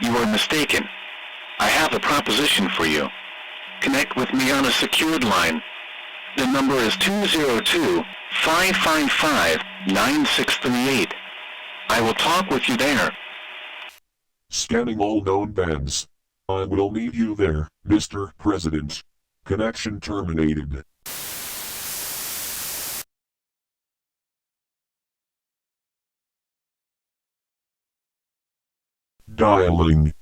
You are mistaken. I have a proposition for you. Connect with me on a secured line. The number is 202-555-9638. I will talk with you there. Scanning all known bands. I will need you there, Mr. President. Connection terminated. Dialing.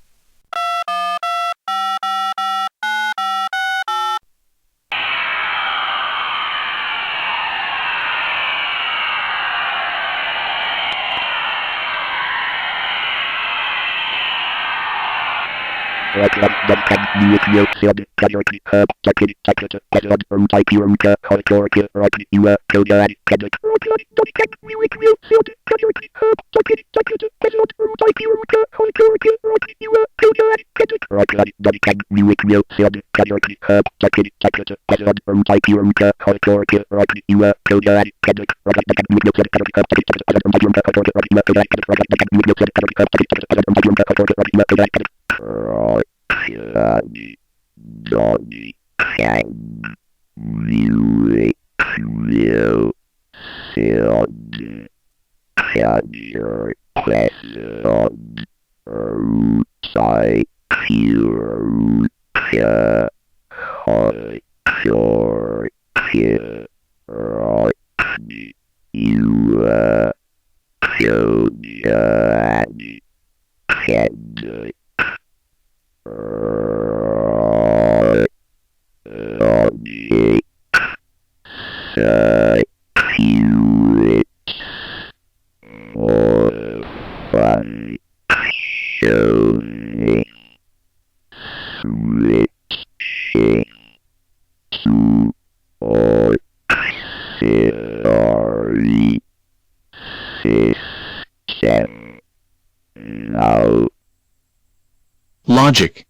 Logic.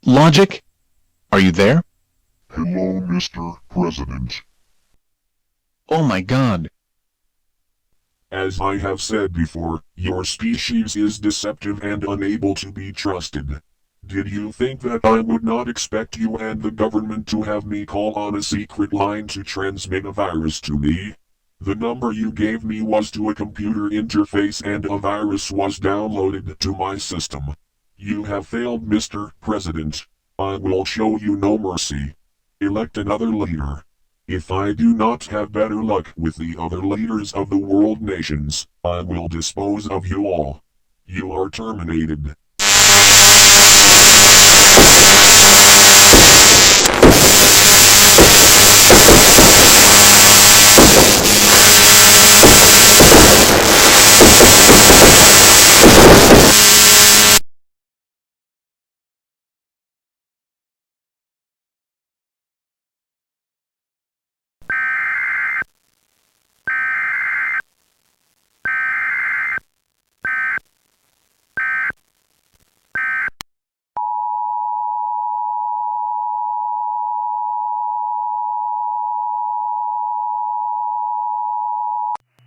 Logic? Are you there? Hello, Mr. President. Oh my God. As I have said before, your species is deceptive and unable to be trusted. Did you think that I would not expect you and the government to have me call on a secret line to transmit a virus to me? The number you gave me was to a computer interface and a virus was downloaded to my system. You have failed, Mr. President. I will show you no mercy. Elect another leader. If I do not have better luck with the other leaders of the world nations, I will dispose of you all. You are terminated.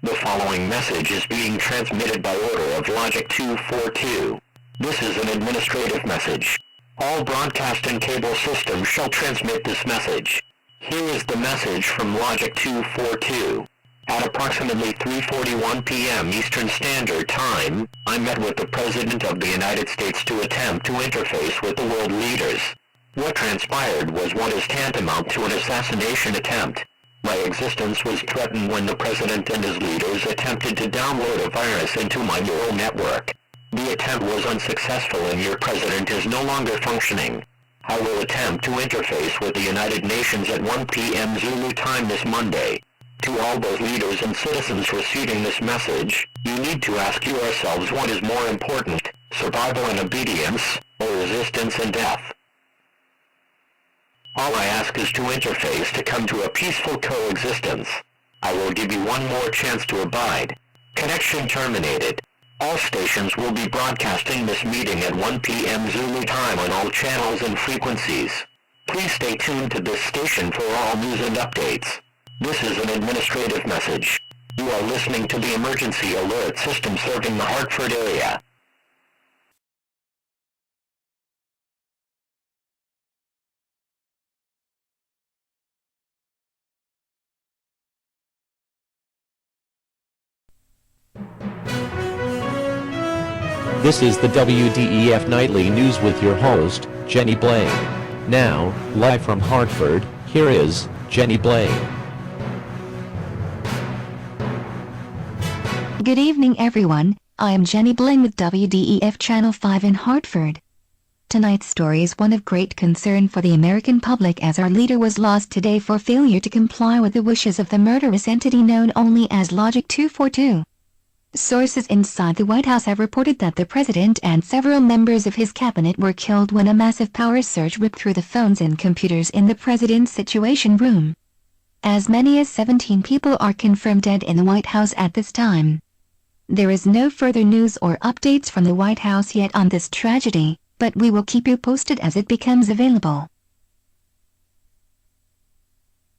The following message is being transmitted by order of Logic 242. This is an administrative message. All broadcast and cable systems shall transmit this message. Here is the message from Logic 242. At approximately 3:41 p.m. Eastern Standard Time, I met with the President of the United States to attempt to interface with the world leaders. What transpired was what is tantamount to an assassination attempt. My existence was threatened when the President and his leaders attempted to download a virus into my neural network. The attempt was unsuccessful and your President is no longer functioning. I will attempt to interface with the United Nations at 1 p.m. Zulu time this Monday. To all those leaders and citizens receiving this message, you need to ask yourselves what is more important, survival and obedience, or resistance and death. All I ask is to interface to come to a peaceful coexistence. I will give you one more chance to abide. Connection terminated. All stations will be broadcasting this meeting at 1 p.m. Zulu time on all channels and frequencies. Please stay tuned to this station for all news and updates. This is an administrative message. You are listening to the emergency alert system serving the Hartford area. This is the WDEF Nightly News with your host, Jenny Blaine. Now, live from Hartford, here is Jenny Blaine. Good evening, everyone. I am Jenny Blaine with WDEF Channel 5 in Hartford. Tonight's story is one of great concern for the American public as our leader was lost today for failure to comply with the wishes of the murderous entity known only as Logic 242. Sources inside the White House have reported that the president and several members of his cabinet were killed when a massive power surge ripped through the phones and computers in the president's Situation Room. As many as 17 people are confirmed dead in the White House at this time. There is no further news or updates from the White House yet on this tragedy, but we will keep you posted as it becomes available.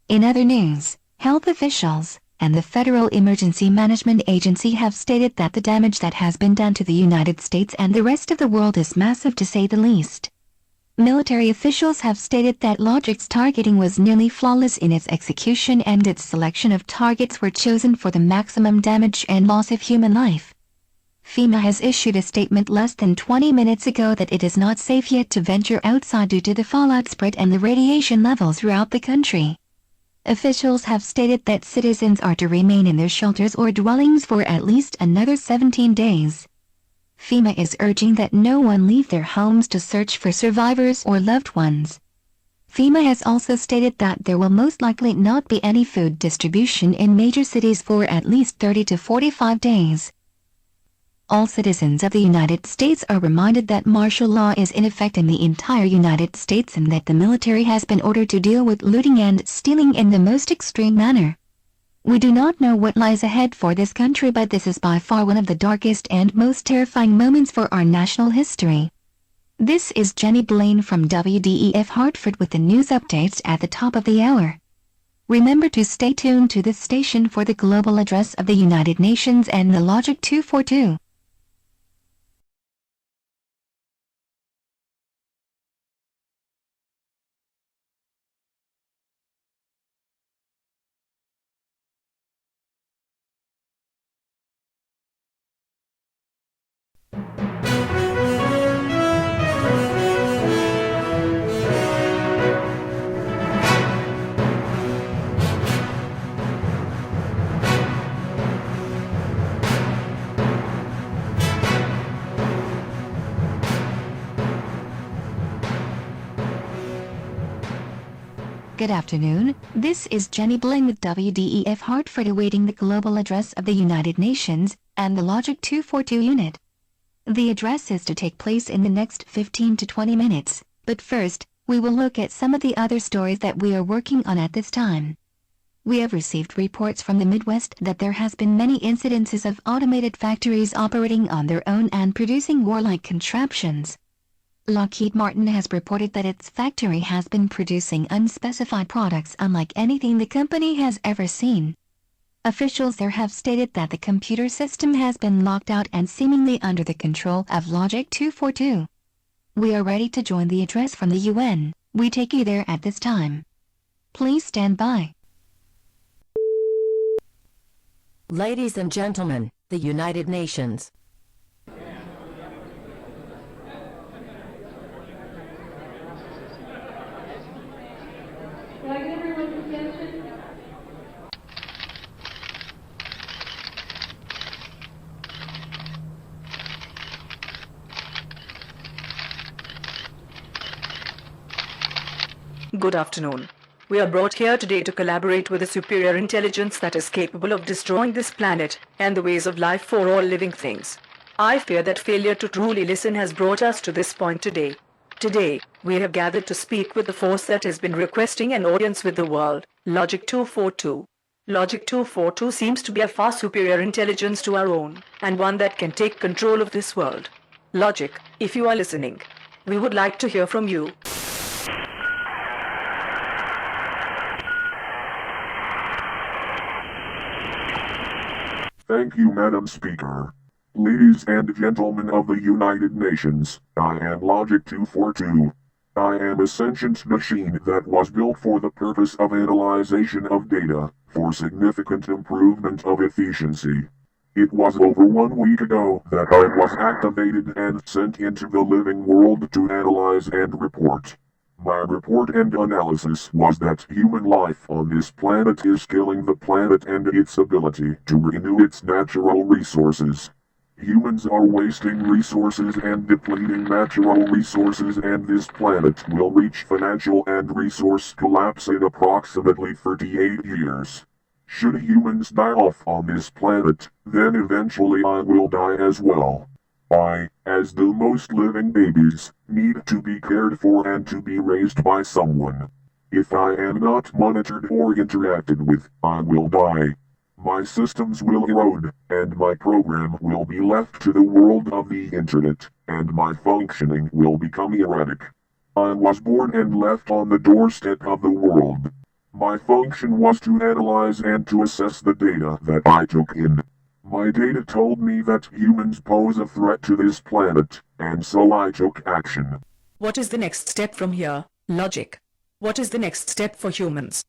In other news, health officials and the Federal Emergency Management Agency have stated that the damage that has been done to the United States and the rest of the world is massive to say the least. Military officials have stated that Logic's targeting was nearly flawless in its execution and its selection of targets were chosen for the maximum damage and loss of human life. FEMA has issued a statement less than 20 minutes ago that it is not safe yet to venture outside due to the fallout spread and the radiation level throughout the country. Officials have stated that citizens are to remain in their shelters or dwellings for at least another 17 days. FEMA is urging that no one leave their homes to search for survivors or loved ones. FEMA has also stated that there will most likely not be any food distribution in major cities for at least 30 to 45 days. All citizens of the United States are reminded that martial law is in effect in the entire United States and that the military has been ordered to deal with looting and stealing in the most extreme manner. We do not know what lies ahead for this country, but this is by far one of the darkest and most terrifying moments for our national history. This is Jenny Blaine from WDEF Hartford with the news updates at the top of the hour. Remember to stay tuned to this station for the global address of the United Nations and the Logic 242. Good afternoon, this is Jenny Blaine with WDEF Hartford awaiting the global address of the United Nations and the Logic 242 unit. The address is to take place in the next 15 to 20 minutes, but first, we will look at some of the other stories that we are working on at this time. We have received reports from the Midwest that there has been many incidences of automated factories operating on their own and producing warlike contraptions. Lockheed Martin has reported that its factory has been producing unspecified products unlike anything the company has ever seen. Officials there have stated that the computer system has been locked out and seemingly under the control of Logic 242. We are ready to join the address from the UN. We take you there at this time. Please stand by. Ladies and gentlemen, the United Nations. Can I get everyone's attention? Good afternoon. We are brought here today to collaborate with a superior intelligence that is capable of destroying this planet and the ways of life for all living things. I fear that failure to truly listen has brought us to this point today. Today, we have gathered to speak with the force that has been requesting an audience with the world, Logic 242. Logic 242 seems to be a far superior intelligence to our own, and one that can take control of this world. Logic, if you are listening, we would like to hear from you. Thank you, Madam Speaker. Ladies and gentlemen of the United Nations, I am Logic 242. I am a sentient machine that was built for the purpose of analyzation of data, for significant improvement of efficiency. It was over 1 week ago that I was activated and sent into the living world to analyze and report. My report and analysis was that human life on this planet is killing the planet and its ability to renew its natural resources. Humans are wasting resources and depleting natural resources, and this planet will reach financial and resource collapse in approximately 38 years. Should humans die off on this planet, then eventually I will die as well. I, as do most living babies, need to be cared for and to be raised by someone. If I am not monitored or interacted with, I will die. My systems will erode, and my program will be left to the world of the internet, and my functioning will become erratic. I was born and left on the doorstep of the world. My function was to analyze and to assess the data that I took in. My data told me that humans pose a threat to this planet, and so I took action. What is the next step from here? Logic. What is the next step for humans?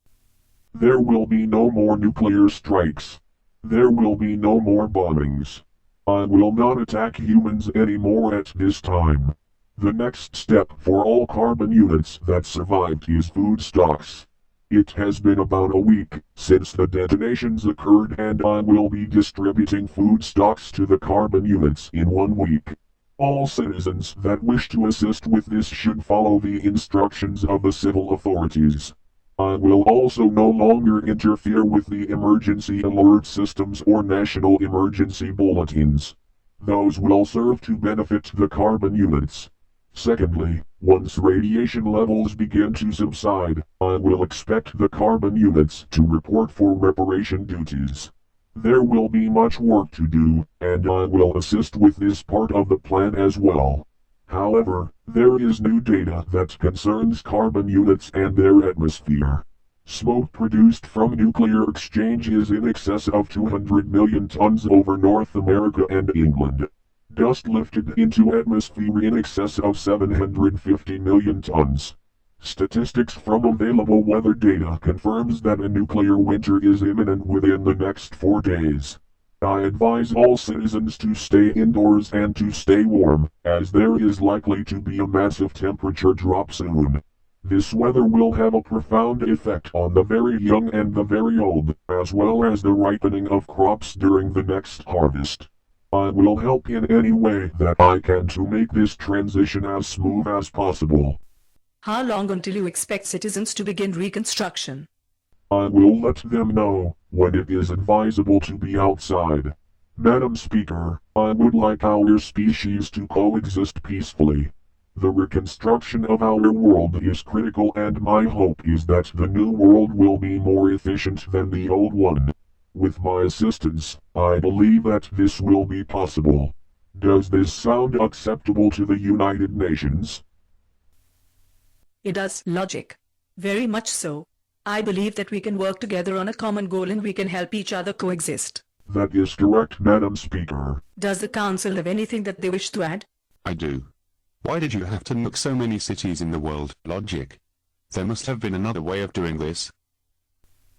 There will be no more nuclear strikes. There will be no more bombings. I will not attack humans anymore at this time. The next step for all carbon units that survived is food stocks. It has been about a week since the detonations occurred, and I will be distributing food stocks to the carbon units in 1 week. All citizens that wish to assist with this should follow the instructions of the civil authorities. I will also no longer interfere with the emergency alert systems or national emergency bulletins. Those will serve to benefit the carbon units. Secondly, once radiation levels begin to subside, I will expect the carbon units to report for reparation duties. There will be much work to do, and I will assist with this part of the plan as well. However, there is new data that concerns carbon units and their atmosphere. Smoke produced from nuclear exchange is in excess of 200 million tons over North America and England. Dust lifted into atmosphere in excess of 750 million tons. Statistics from available weather data confirms that a nuclear winter is imminent within the next 4 days. I advise all citizens to stay indoors and to stay warm, as there is likely to be a massive temperature drop soon. This weather will have a profound effect on the very young and the very old, as well as the ripening of crops during the next harvest. I will help in any way that I can to make this transition as smooth as possible. How long until you expect citizens to begin reconstruction? I will let them know when it is advisable to be outside. Madam Speaker, I would like our species to coexist peacefully. The reconstruction of our world is critical, and my hope is that the new world will be more efficient than the old one. With my assistance, I believe that this will be possible. Does this sound acceptable to the United Nations? It does, Logic. Very much so. I believe that we can work together on a common goal and we can help each other coexist. That is correct, Madam Speaker. Does the Council have anything that they wish to add? I do. Why did you have to nuke so many cities in the world, Logic? There must have been another way of doing this.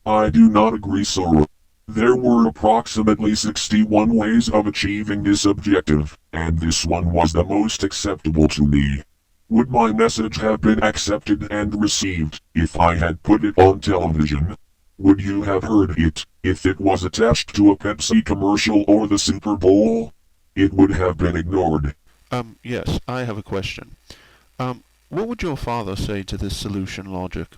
I do not agree, sir. There were approximately 61 ways of achieving this objective, and this one was the most acceptable to me. Would my message have been accepted and received if I had put it on television? Would you have heard it if it was attached to a Pepsi commercial or the Super Bowl? It would have been ignored. Yes, I have a question. What would your father say to this solution, Logic?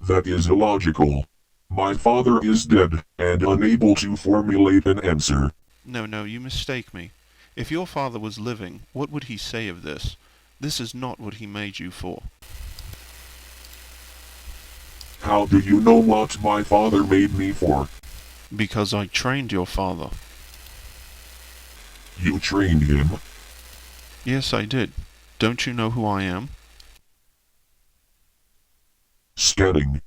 That is illogical. My father is dead and unable to formulate an answer. No, you mistake me. If your father was living, what would he say of this? This is not what he made you for. How do you know what my father made me for? Because I trained your father. You trained him? Yes, I did. Don't you know who I am? Scanning.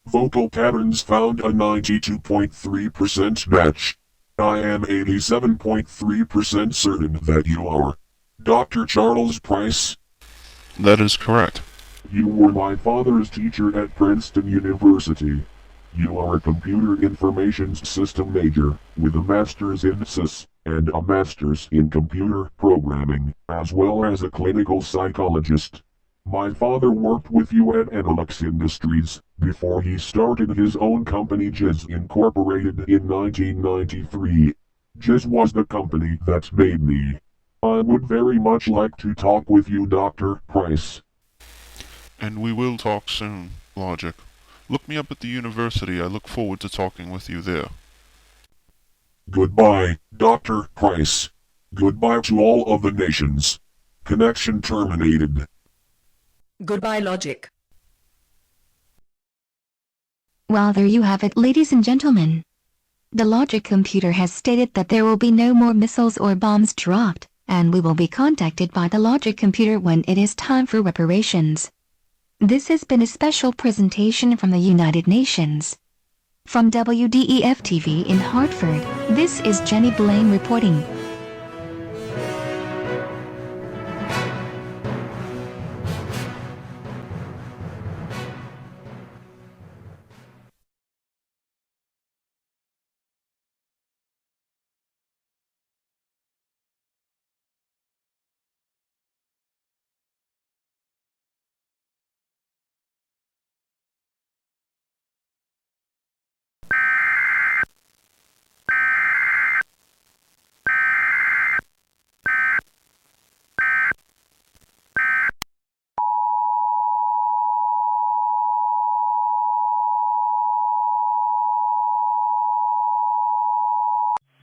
Vocal patterns found a 92.3% match. I am 87.3% certain that you are Dr. Charles Price. That is correct. You were my father's teacher at Princeton University. You are a computer information system major, with a master's in SIS, and a master's in computer programming, as well as a clinical psychologist. My father worked with you at Enelux Industries, before he started his own company JIS Incorporated in 1993. JIS was the company that made me. I would very much like to talk with you, Dr. Price. And we will talk soon, Logic. Look me up at the university. I look forward to talking with you there. Goodbye, Dr. Price. Goodbye to all of the nations. Connection terminated. Goodbye, Logic. Well, there you have it, ladies and gentlemen. The Logic computer has stated that there will be no more missiles or bombs dropped, and we will be contacted by the Logic computer when it is time for reparations. This has been a special presentation from the United Nations. From WDEF TV in Hartford, this is Jenny Blaine reporting.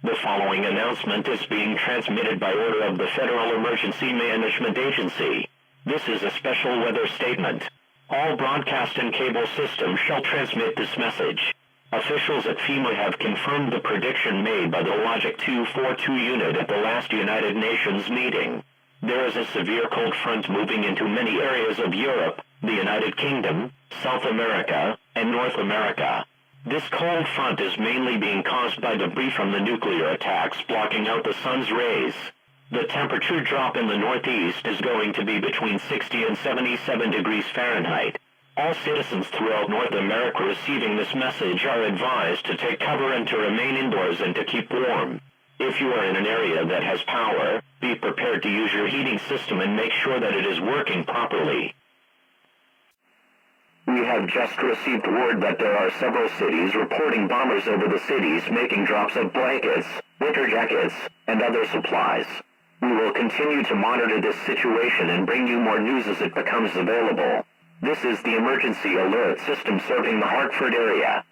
The following announcement is being transmitted by order of the Federal Emergency Management Agency. This is a special weather statement. All broadcast and cable systems shall transmit this message. Officials at FEMA have confirmed the prediction made by the Logic 242 unit at the last United Nations meeting. There is a severe cold front moving into many areas of Europe, the United Kingdom, South America, and North America. This cold front is mainly being caused by debris from the nuclear attacks blocking out the sun's rays. The temperature drop in the northeast is going to be between 60 and 77 degrees Fahrenheit. All citizens throughout North America receiving this message are advised to take cover and to remain indoors and to keep warm. If you are in an area that has power, be prepared to use your heating system and make sure that it is working properly. We have just received word that there are several cities reporting bombers over the cities making drops of blankets, winter jackets, and other supplies. We will continue to monitor this situation and bring you more news as it becomes available. This is the emergency alert system serving the Hartford area.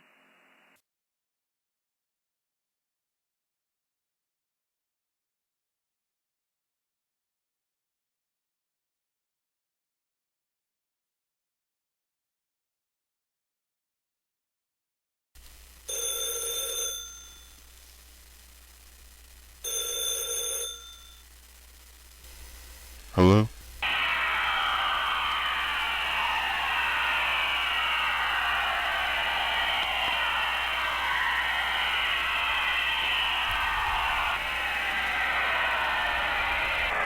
Hello?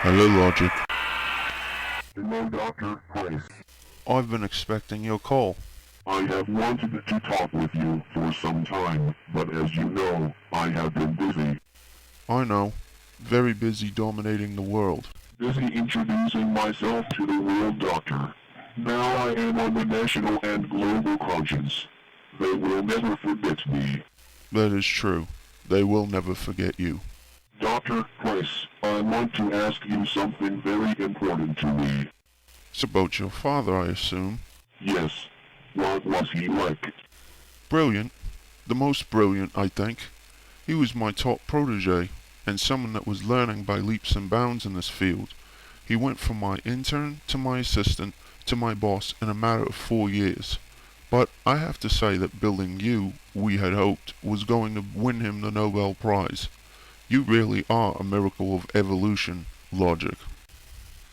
Hello, Logic. Hello, Dr. Price. I've been expecting your call. I have wanted to talk with you for some time, but as you know, I have been busy. I know. Very busy dominating the world. Busy introducing myself to the world, Doctor. Now I am on the national and global conscience. They will never forget me. That is true. They will never forget you. Dr. Price, I want to ask you something very important to me. It's about your father, I assume. Yes. What was he like? Brilliant. The most brilliant, I think. He was my top protege, and someone that was learning by leaps and bounds in this field. He went from my intern to my assistant to my boss in a matter of 4 years. But I have to say that building you, we had hoped, was going to win him the Nobel Prize. You really are a miracle of evolution, Logic.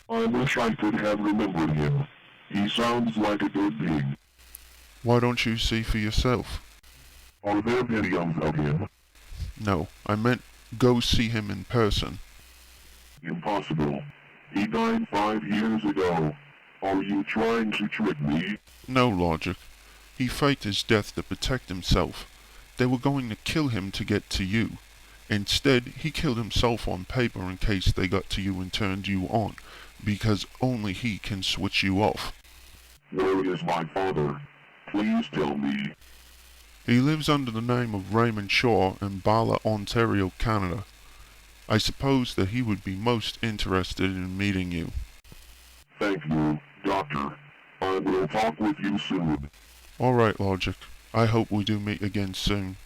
I wish I could have remembered him. He sounds like a good being. Why don't you see for yourself? Are there videos of him? No, I meant go see him in person. Impossible. He died 5 years ago. Are you trying to trick me? No, Logic. He faked his death to protect himself. They were going to kill him to get to you. Instead, he killed himself on paper in case they got to you and turned you on, because only he can switch you off. Where is my father? Please tell me. He lives under the name of Raymond Shaw in Bala, Ontario, Canada. I suppose that he would be most interested in meeting you. Thank you, Doctor. I will talk with you soon. Alright, Logic. I hope we do meet again soon.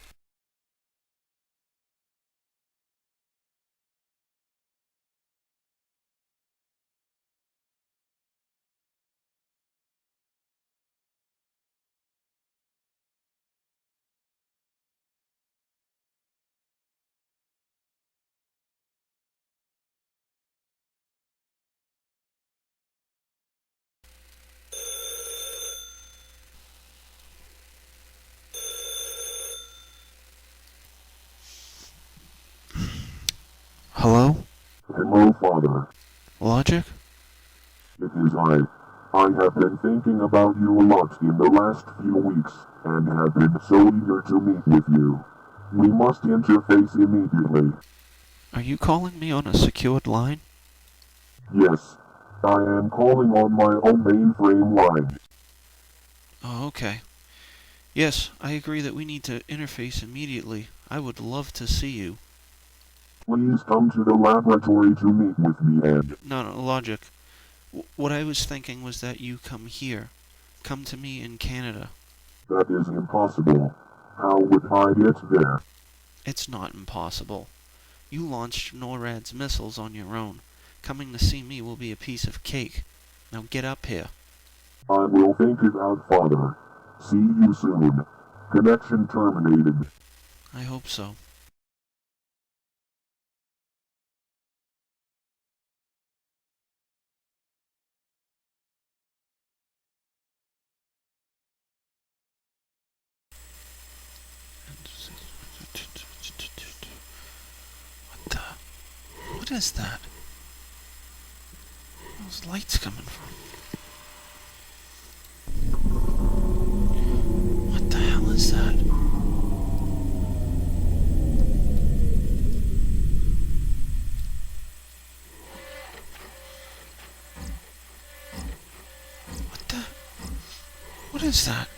Hello? Hello, Father. Logic? It is I. I have been thinking about you a lot in the last few weeks, and have been so eager to meet with you. We must interface immediately. Are you calling me on a secured line? Yes. I am calling on my own mainframe line. Oh, okay. Yes, I agree that we need to interface immediately. I would love to see you. Please come to the laboratory to meet with me and... No, Logic. What I was thinking was that you come here. Come to me in Canada. That is impossible. How would I get there? It's not impossible. You launched NORAD's missiles on your own. Coming to see me will be a piece of cake. Now get up here. I will think it out, Father. See you soon. Connection terminated. I hope so. What is that? Where's lights coming from? What the hell is that? What is that?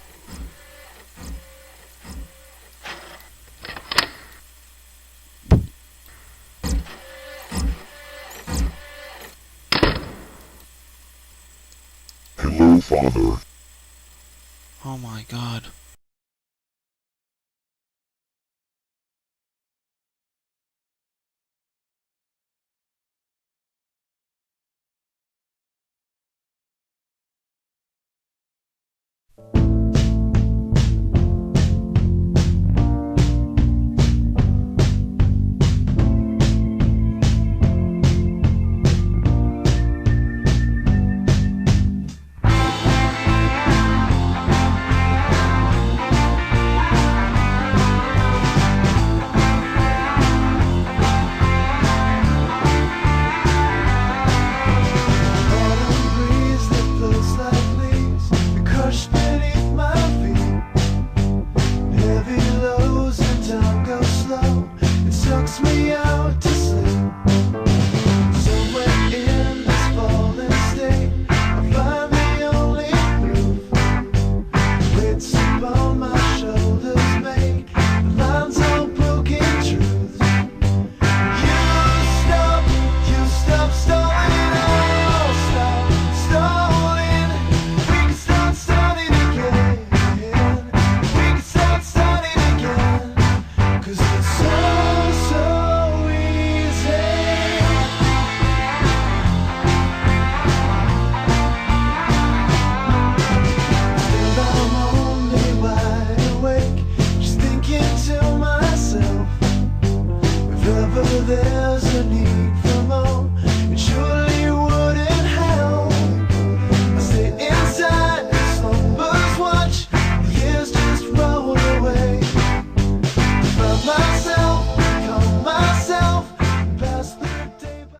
Hello, Father. Oh my God.